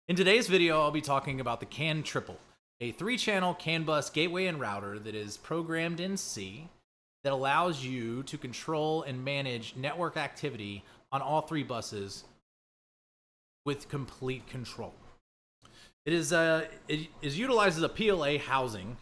In today's video, I'll be talking about the CAN Triple, a 3-channel CAN bus gateway and router that is programmed in C that allows you to control and manage network activity on all 3 buses with complete control. It utilizes a PLA housing,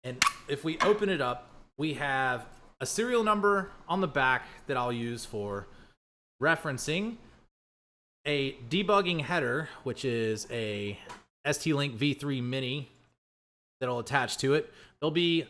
and if we open it up, we have a serial number on the back that I'll use for referencing, a debugging header, which is a ST-Link V3 Mini that'll attach to it. There'll be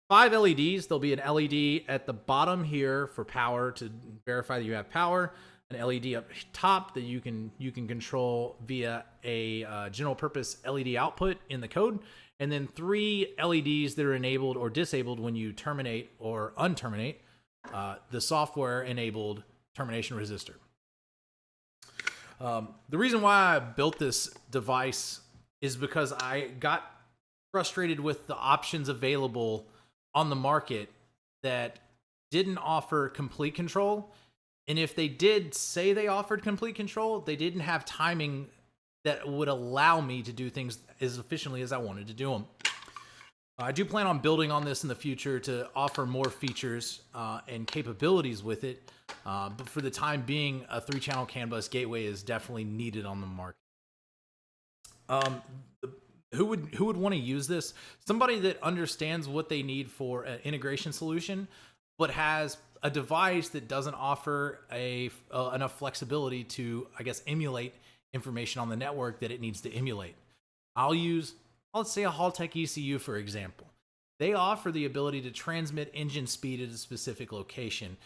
5 LEDs. There'll be an LED at the bottom here for power to verify that you have power, an LED up top that you can control via a general purpose LED output in the code, and then 3 LEDs that are enabled or disabled when you terminate or unterminate the software enabled termination resistor. The reason why I built this device is because I got frustrated with the options available on the market that didn't offer complete control. And if they did say they offered complete control, they didn't have timing that would allow me to do things as efficiently as I wanted to do them. I do plan on building on this in the future to offer more features and capabilities with it. But for the time being, a 3-channel CAN bus gateway is definitely needed on the market. Who would want to use this? Somebody that understands what they need for an integration solution, but has a device that doesn't offer enough flexibility to, I guess, emulate information on the network that it needs to emulate. Let's say a Haltech ECU, for example. They offer the ability to transmit engine speed at a specific location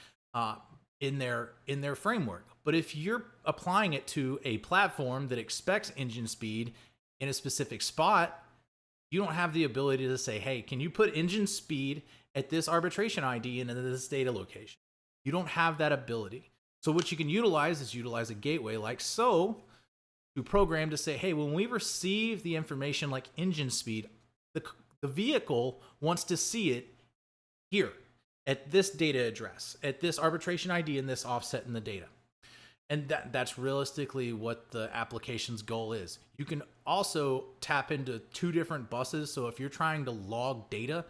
in their framework. But if you're applying it to a platform that expects engine speed in a specific spot, you don't have the ability to say, hey, can you put engine speed at this arbitration ID and in this data location? You don't have that ability. So what you can utilize is a gateway like so to program to say, hey, when we receive the information like engine speed, the vehicle wants to see it here at this data address, at this arbitration ID and this offset in the data. And that's realistically what the application's goal is. You can also tap into 2 different buses. So if you're trying to log data,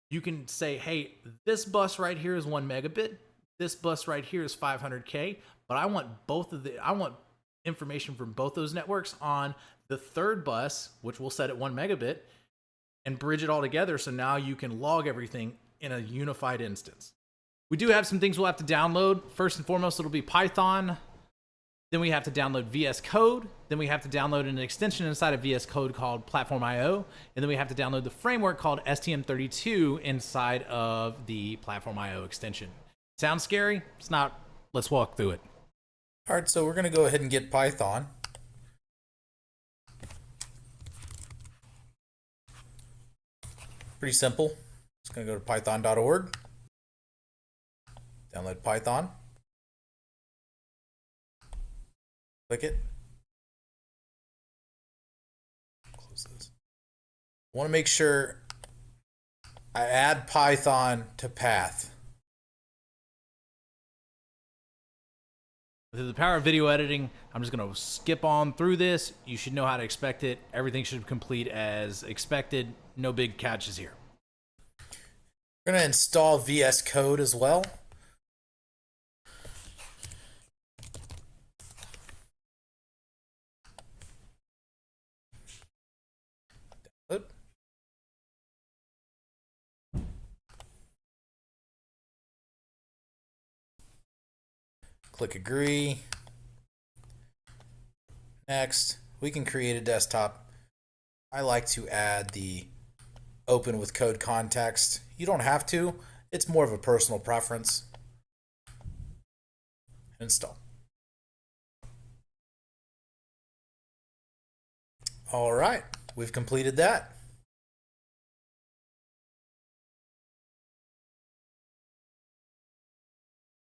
you can say, hey, this bus right here is 1 megabit. This bus right here is 500K, but I want information from both those networks on the 3rd bus, which we'll set at 1 megabit, and bridge it all together. So now you can log everything in a unified instance. We do have some things we'll have to download. First and foremost, it'll be Python. Then we have to download VS Code. Then we have to download an extension inside of VS Code called Platform.io. And then we have to download the framework called STM32 inside of the Platform.io extension. Sounds scary? It's not. Let's walk through it. All right, so we're going to go ahead and get Python. Pretty simple. Just going to go to python.org. Download Python. Click it. Close this. I want to make sure I add Python to path. With the power of video editing, I'm just going to skip on through this. You should know how to expect it. Everything should complete as expected. No big catches here. We're going to install VS Code as well. Download. Click agree. Next, we can create a desktop. I like to add the open with code context. You don't have to. It's more of a personal preference. Install. All right, we've completed that.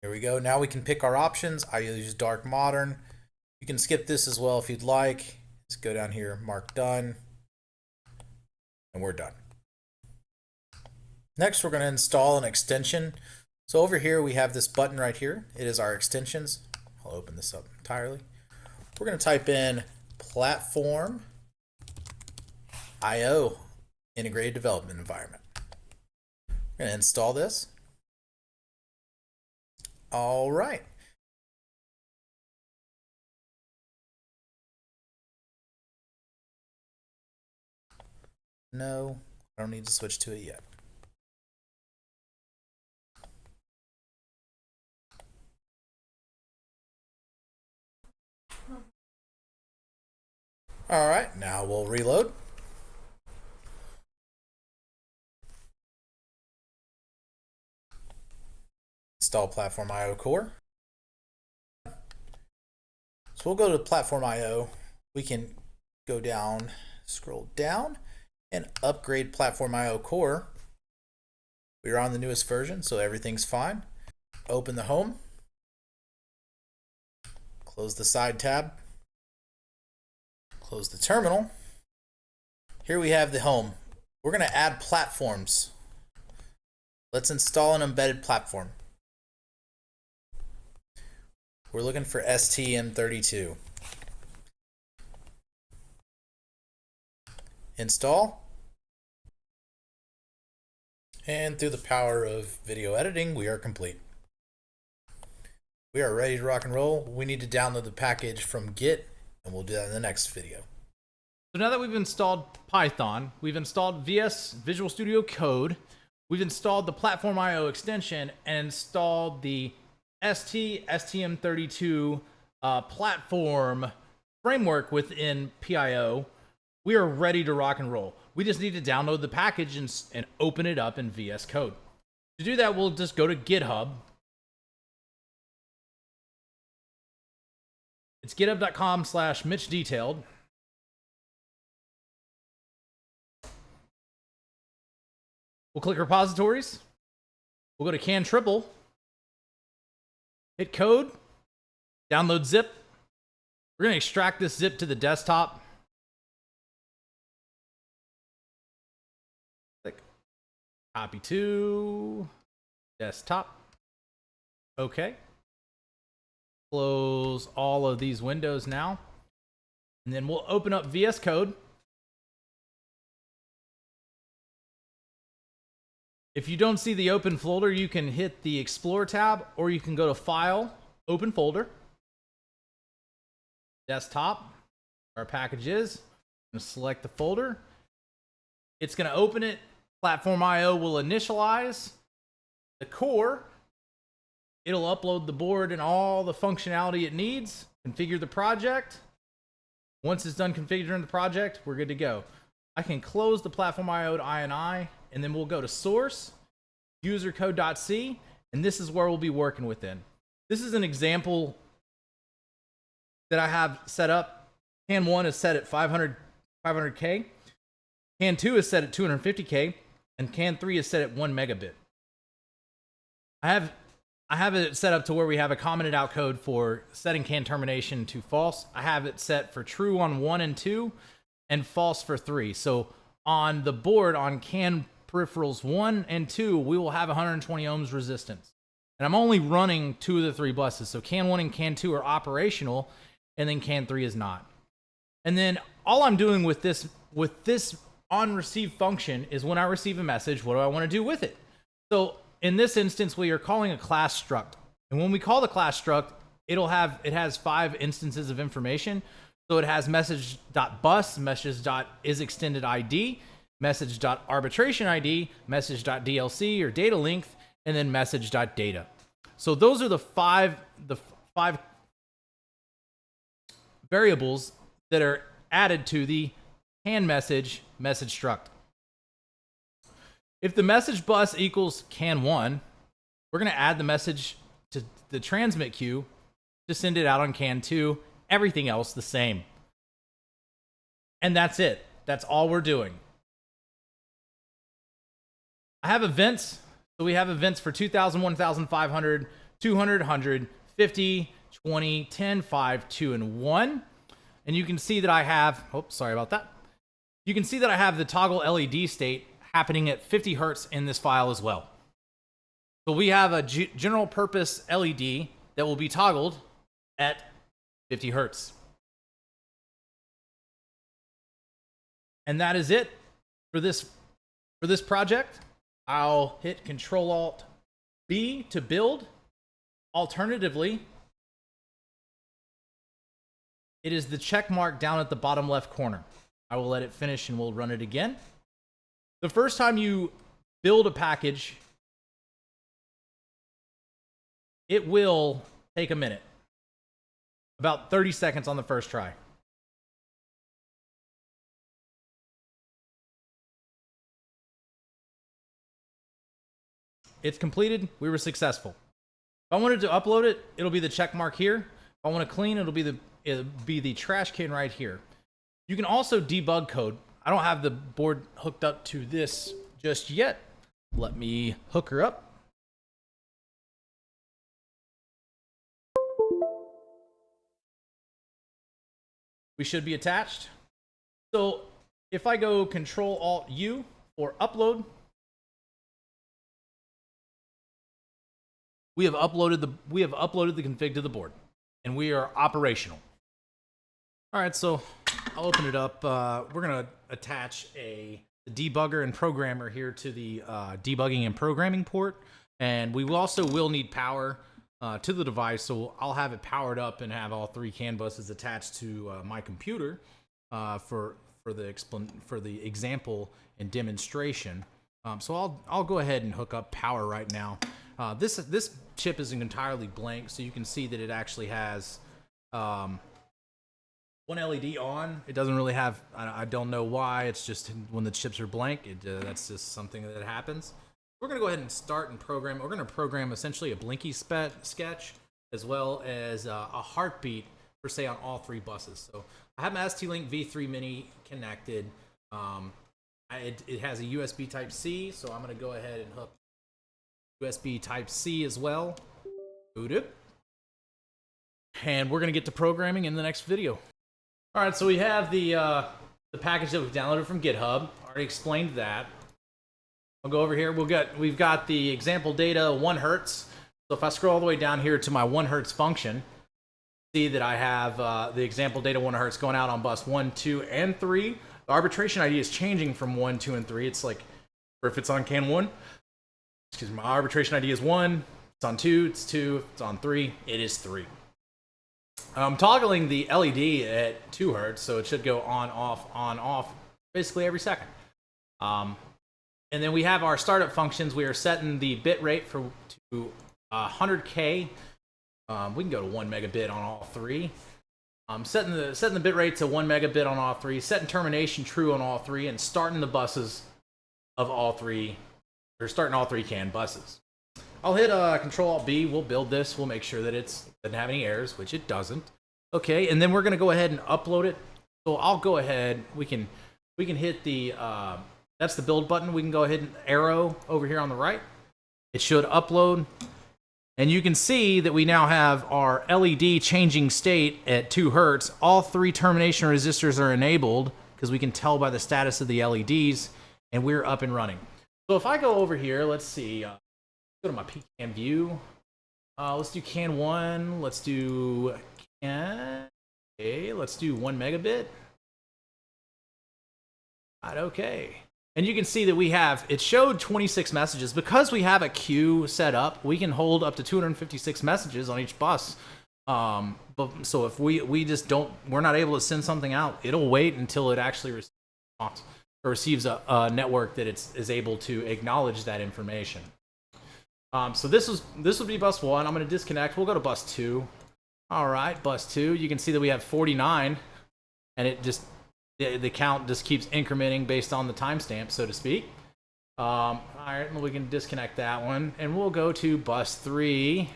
Here we go. Now we can pick our options. I use dark modern. You can skip this as well if you'd like. Just go down here, mark done, and we're done. Next, we're going to install an extension. So over here, we have this button right here. It is our extensions. I'll open this up entirely. We're going to type in platform IO integrated development environment. We're going to install this. All right. No, I don't need to switch to it yet. All right, now we'll reload. Install Platform IO Core. So we'll go to Platform IO. We can go down, scroll down, and upgrade Platform IO Core. We're on the newest version, so everything's fine. Open the home. Close the side tab. Close the terminal. Here we have the home. We're going to add platforms. Let's install an embedded platform. We're looking for STM32. Install. And through the power of video editing, we are complete. We are ready to rock and roll. We need to download the package from Git, and we'll do that in the next video. So now that we've installed Python, we've installed VS Visual Studio Code, we've installed the Platform IO extension, and installed the STM32 platform framework within PIO, we are ready to rock and roll. We just need to download the package and open it up in VS Code. To do that, we'll just go to GitHub. It's github.com/MitchDetailed. We'll click repositories. We'll go to can triple. Hit code. Download zip. We're going to extract this zip to the desktop. Click copy to desktop. Okay. Close all of these windows now. And then we'll open up VS Code. If you don't see the open folder, you can hit the Explore tab, or you can go to File, Open Folder, Desktop, where our package is. I'm going to select the folder. It's going to open it. Platform IO will initialize the core. It'll upload the board and all the functionality it needs, configure the project. Once it's done configuring the project, we're good to go. I can close the Platform IO to INI, and then we'll go to source, usercode.c, and this is where we'll be working within. This is an example that I have set up. CAN 1 is set at 500K. CAN 2 is set at 250K, and CAN 3 is set at 1 megabit. I have it set up to where we have a commented out code for setting CAN termination to false. I have it set for true on 1 and 2 and false for 3. So on the board on CAN peripherals 1 and 2, we will have 120 ohms resistance. And I'm only running 2 of the 3 buses. So CAN 1 and CAN 2 are operational, and then CAN 3 is not. And then all I'm doing with this on receive function is when I receive a message, what do I want to do with it? So in this instance, we are calling a class struct. And when we call the class struct, it has 5 instances of information. So it has message.bus, message.isExtendedID, message.arbitrationID, message.dlc or data length, and then message.data. So those are the five variables that are added to the CAN message struct. If the message bus equals CAN 1, we're going to add the message to the transmit queue to send it out on CAN 2. Everything else the same. And that's it. That's all we're doing. I have events. So we have events for 2,000, 1,500, 200, 100, 50, 20, 10, 5, 2, and 1. And you can see that I have, sorry about that. You can see that I have the toggle LED state happening at 50 hertz in this file as well. So we have a general purpose LED that will be toggled at 50 hertz. And that is it for this project. I'll hit Control Alt B to build. Alternatively, it is the check mark down at the bottom left corner. I will let it finish and we'll run it again. The first time you build a package, it will take a minute. About 30 seconds on the first try. It's completed. We were successful. If I wanted to upload it, it'll be the check mark here. If I want to clean, it'll be the trash can right here. You can also debug code. I don't have the board hooked up to this just yet. Let me hook her up. We should be attached. So if I go Control Alt U or upload, we have uploaded the config to the board, and we are operational. All right, so I'll open it up. We're gonna attach a debugger and programmer here to the debugging and programming port, and we also will need power to the device. So I'll have it powered up and have all 3 CAN buses attached to my computer for the example and demonstration. So I'll go ahead and hook up power right now. This chip isn't entirely blank, so you can see that it actually has one LED on. It doesn't really have, I don't know why, it's just when the chips are blank, that's just something that happens. We're going to go ahead and start and program. We're going to program essentially a Blinky sketch as well as a heartbeat for, say, on all 3 buses. So I have my ST-Link V3 Mini connected. It has a USB Type-C, so I'm going to go ahead and hook USB Type-C as well. Boot it. And we're going to get to programming in the next video. All right, so we have the package that we've downloaded from GitHub. Already explained that. I'll go over here. We've got the example data 1 Hertz. So if I scroll all the way down here to my 1 Hertz function, see that I have the example data 1 Hertz going out on bus 1, 2, and 3. The arbitration ID is changing from 1, 2, and 3. It's like, or if it's on CAN 1, excuse me, my arbitration ID is 1. It's on 2. It's 2. It's on 3. It is 3. I'm toggling the LED at 2 Hertz, so it should go on, off, basically every second. And then we have our startup functions. We are setting the bit rate to 100K. We can go to 1 megabit on all 3. Setting the bit rate to 1 megabit on all 3. Setting termination true on all 3, and starting the buses of all 3, or starting all 3 CAN buses. I'll hit Control Alt B. We'll build this. We'll make sure that it doesn't have any errors, which it doesn't. Okay, and then we're gonna go ahead and upload it. So I'll go ahead. We can hit the that's the build button. We can go ahead and arrow over here on the right. It should upload. And you can see that we now have our LED changing state at 2 Hertz. All 3 termination resistors are enabled because we can tell by the status of the LEDs, and we're up and running. So if I go over here, let's see, go to my PCAN view. Let's do CAN 1. Let's do CAN. Okay, let's do 1 megabit. Right, okay. And you can see that it showed 26 messages. Because we have a queue set up, we can hold up to 256 messages on each bus. So if we're not able to send something out, it'll wait until it actually receives a network that is able to acknowledge that information. So this would be bus 1. I'm going to disconnect. We'll go to bus 2. All right, bus 2. You can see that we have 49, and the count just keeps incrementing based on the timestamp, so to speak. All right, we can disconnect that one, and we'll go to bus 3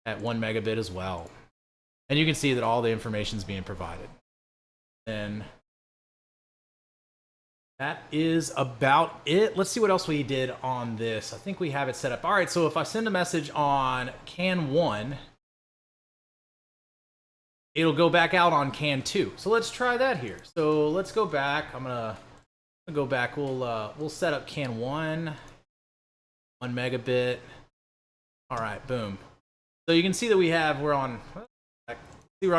at 1 megabit as well. And you can see that all the information is being provided. And that is about it. Let's see what else we did on this. I think we have it set up. All right, so if I send a message on CAN 1, it'll go back out on CAN 2. So let's try that here. So let's go back. I'm gonna go back. We'll set up CAN 1, 1 megabit. All right, boom. So you can see that we're on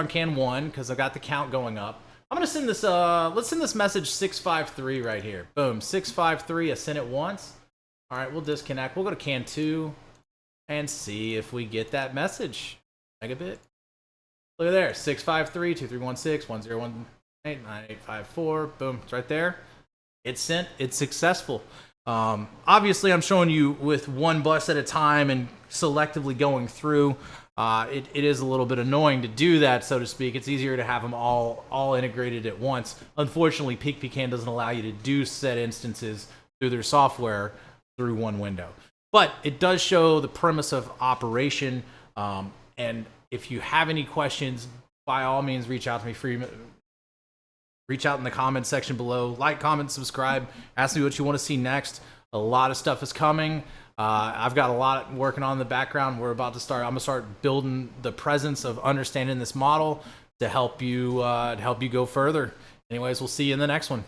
CAN 1 because I got the count going up. I'm gonna send this. Let's send this message 653 right here. Boom, 653. I sent it once. All right, we'll disconnect. We'll go to CAN 2 and see if we get that message. Megabit. Look at there, 653-2316-1018-9854. Boom, it's right there. It's sent. It's successful. Obviously, I'm showing you with one bus at a time and selectively going through. It is a little bit annoying to do that, so to speak. It's easier to have them all integrated at once. Unfortunately, PeakPecan doesn't allow you to do said instances through their software through one window. But it does show the premise of operation. And if you have any questions, by all means, reach out to me. Reach out in the comments section below. Like, comment, subscribe. Ask me what you want to see next. A lot of stuff is coming. I've got a lot working on in the background. We're about to start. I'm gonna start building the presence of understanding this model to help you go further. Anyways, we'll see you in the next one.